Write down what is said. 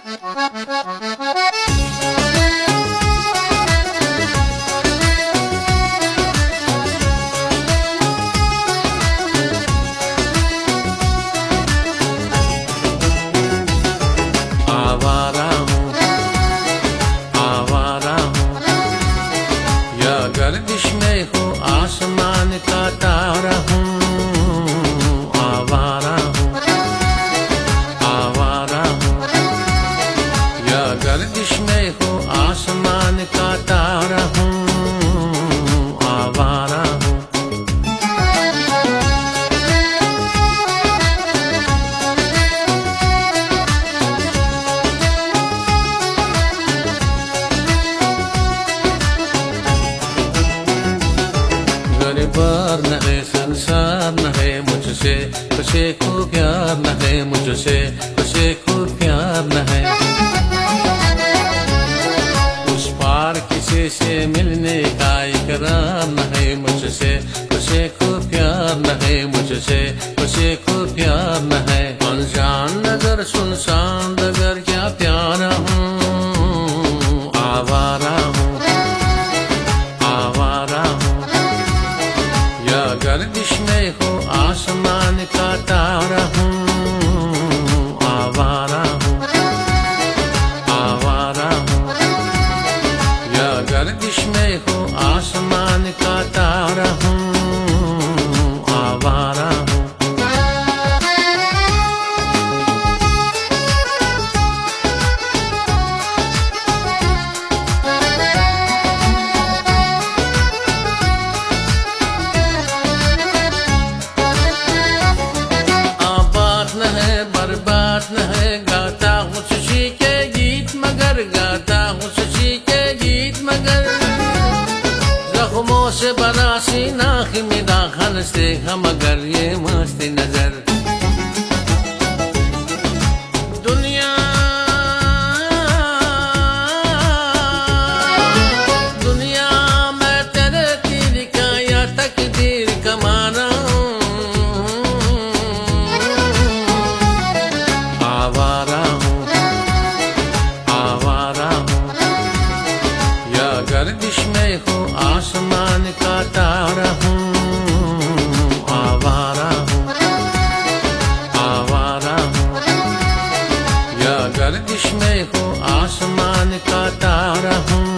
आवारा हूँ, आवारा हूँ, या गर्दिश में हूँ, आसमान का तारा हूँ। आवारा हूँ, आवारा हूँ, या गर्दिश में हूँ, आसमान का तारा हूँ। आवारा हूँ। बार न है संसार न है मुझसे, किसी को प्यार न है मुझसे, किसी को प्यार न है। उस पार किसी से मिलने का इकरार न है मुझसे, किसी को प्यार न है मुझसे, किसी को प्यार न है। अनजान नजर सुनसान नगर क्या प्यारा हूँ। आवारा हूँ, आवारा हूँ, गर्दिश में हूँ, आसमान का तारा हूँ। आवारा हूँ, आवारा हूँ, या गर्दिश में हूँ, आसमान का तारा हूँ। आवारा हूँ। बर्बाद न है, गाता हूँ खुशी के गीत मगर, गाता हूँ खुशी के गीत मगर। जख्मों से बना सीना मेरा हंसते हम मगर ये मस्ती नजर। दुनिया दुनिया मैं तेरे तीर का या तकदीर का माना हूँ। आवारा हूँ, आवारा हूँ, या गर्दिश में हूँ, आसमान का तारा हूँ। आवारा हूँ, आवारा हूँ, या गर्दिश में हूँ, आसमान का तारा हूँ।